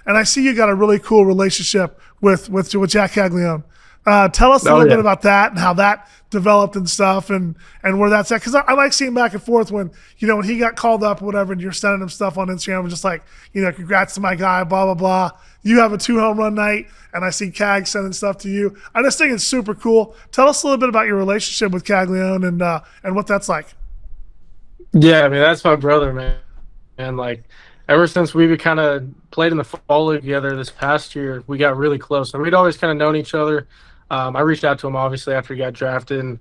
and I see you got a really cool relationship with Jac Caglianone. Tell us a little bit about that and how that developed and stuff, and where that's at. Because I like seeing back and forth when when he got called up or whatever, and you're sending him stuff on Instagram, and just like congrats to my guy, blah blah blah. You have a 2 home run night, and I see Cag sending stuff to you. I just think it's super cool. Tell us a little bit about your relationship with Caglianone and what that's like. Yeah, I mean that's my brother, man. And like ever since we kind of played in the fall league together this past year, we got really close, and we'd always kind of known each other. I reached out to him obviously after he got drafted, and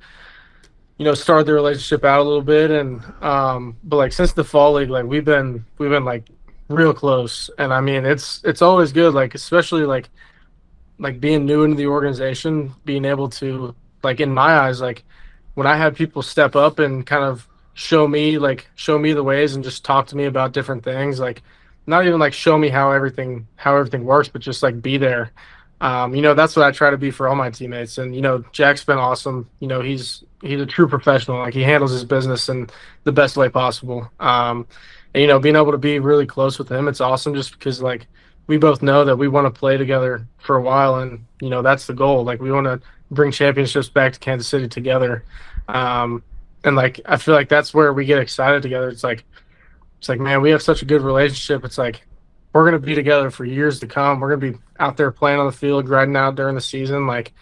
started the relationship out a little bit. And but like since the fall league, like we've been like real close. And I mean it's always good, like especially like being new into the organization, being able to, like, in my eyes, like when I had people step up and kind of show me the ways and just talk to me about different things, like not even like show me how everything works, but just like be there. That's what I try to be for all my teammates. And Jac's been awesome. He's a true professional. Like he handles his business in the best way possible. And being able to be really close with him, it's awesome, just because like we both know that we want to play together for a while, and that's the goal. Like we want to bring championships back to Kansas City together. And like I feel like that's where we get excited together. It's like man, we have such a good relationship. It's like we're gonna be together for years to come. We're gonna be out there playing on the field, grinding out during the season. Like,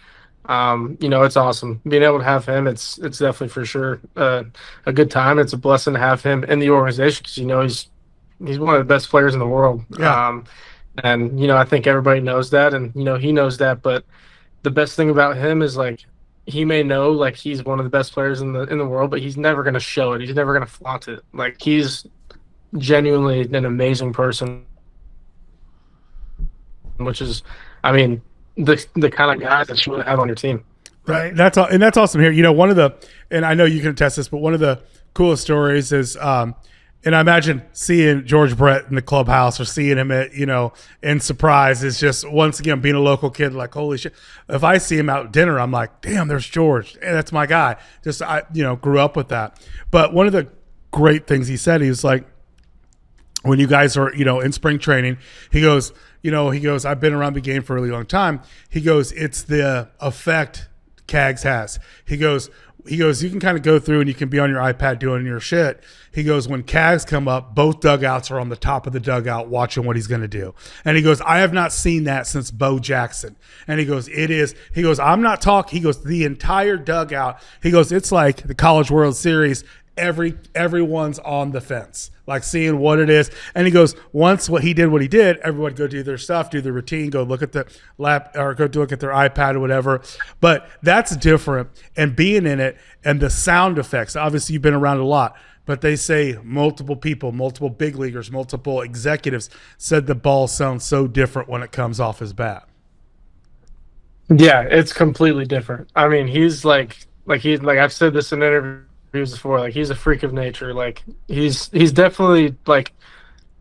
it's awesome being able to have him. It's definitely for sure a good time. It's a blessing to have him in the organization, because he's one of the best players in the world. Yeah. And I think everybody knows that, and he knows that. But the best thing about him is like he may know like he's one of the best players in the world, but he's never gonna show it. He's never gonna flaunt it. Like he's genuinely an amazing person, which is, I mean, the kind of guy that you want to have on your team. Right. That's all, and that's awesome here. One of the, and I know you can attest this, but one of the coolest stories is, and I imagine seeing George Brett in the clubhouse or seeing him at, in surprise is just, once again, being a local kid, like, holy shit. If I see him out at dinner, I'm like, damn, there's George. And that's my guy. Just, I grew up with that. But one of the great things he said, he was like, when you guys are, in spring training, he goes, I've been around the game for a really long time. He goes, it's the effect Cags has. He goes, you can kind of go through and you can be on your iPad doing your shit. He goes, when Cags come up, both dugouts are on the top of the dugout watching what he's going to do. And he goes, I have not seen that since Bo Jackson. And he goes, I'm not talking. He goes, the entire dugout. He goes, it's like the College World Series. Everyone's on the fence, like seeing what it is. And he goes, once what he did, everyone go do their stuff, do their routine, go look at the lap or go look at their iPad or whatever. But that's different. And being in it and the sound effects, obviously you've been around a lot, but they say multiple people, multiple big leaguers, multiple executives said the ball sounds so different when it comes off his bat. Yeah, it's completely different. I mean, he's like I've said this in interviews before, like he's a freak of nature. Like he's definitely like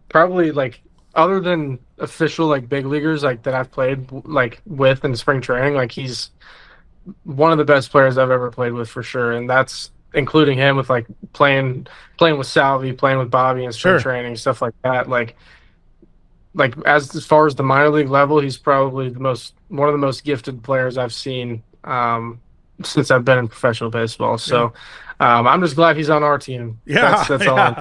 probably like, other than official like big leaguers like that I've played like with in spring training, like he's one of the best players I've ever played with for sure. And that's including him with like playing with Salvi, playing with Bobby in spring training, stuff like that. Like as far as the minor league level, he's probably one of the most gifted players I've seen since I've been in professional baseball. So I'm just glad he's on our team. Yeah, that's all.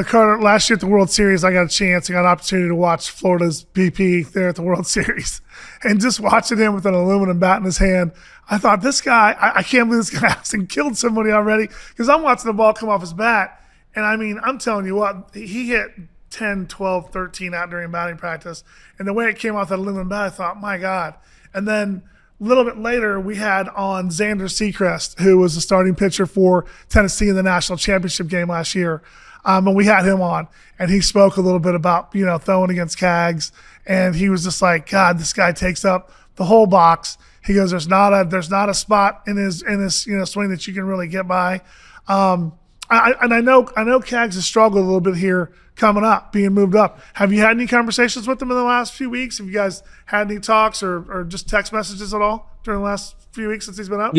Carter, last year at the World Series, I got an opportunity to watch Florida's BP there at the World Series. And just watching him with an aluminum bat in his hand, I thought, this guy, I can't believe this guy hasn't killed somebody already. Because I'm watching the ball come off his bat. And I mean, I'm telling you what, he hit 10, 12, 13 out during batting practice. And the way it came off that aluminum bat, I thought, my God. And then a little bit later, we had on Xander Seacrest, who was the starting pitcher for Tennessee in the national championship game last year. And we had him on, and he spoke a little bit about, throwing against Cags. And he was just like, God, this guy takes up the whole box. He goes, there's not a spot in his swing that you can really get by. I know Cags has struggled a little bit here coming up, being moved up. Have you had any conversations with him in the last few weeks? Have you guys had any talks or just text messages at all during the last few weeks since he's been up?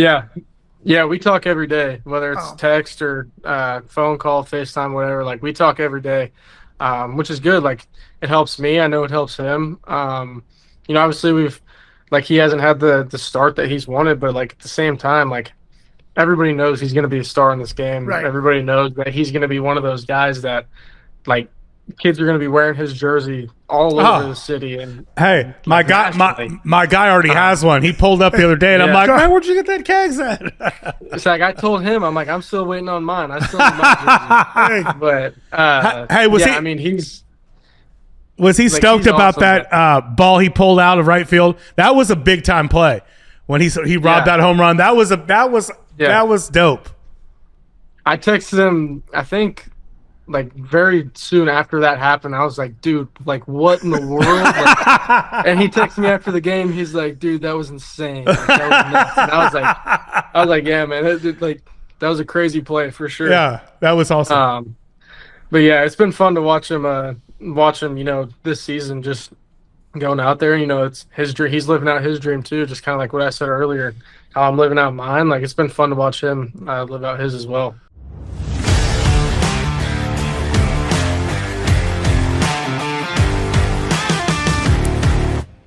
Yeah, we talk every day, whether it's text or phone call, FaceTime, whatever. Like we talk every day. which is good. Like it helps me. I know it helps him. Obviously he hasn't had the start that he's wanted, but like at the same time, like everybody knows he's going to be a star in this game. Right. Everybody knows that he's going to be one of those guys that like kids are going to be wearing his jersey all over the city. And hey, my guy already has one. He pulled up the other day, and I'm like, man, where'd you get that kegs at? It's like I told him, I'm like, I'm still waiting on mine. I still need my jersey. But hey, was he? I mean, was he stoked about awesome, that ball he pulled out of right field? That was a big time play when he robbed that home run. That was dope. I texted him, I think, like very soon after that happened. I was like, dude, like what in the world? Like, and he texted me after the game. He's like, dude, that was insane. Like, that was nuts. And I was like, yeah, man, that was a crazy play for sure. Yeah, that was awesome. But yeah, it's been fun to watch him, this season, just going out there. It's his dream. He's living out his dream too, just kind of like what I said earlier, how I'm living out mine. Like it's been fun to watch him live out his as well.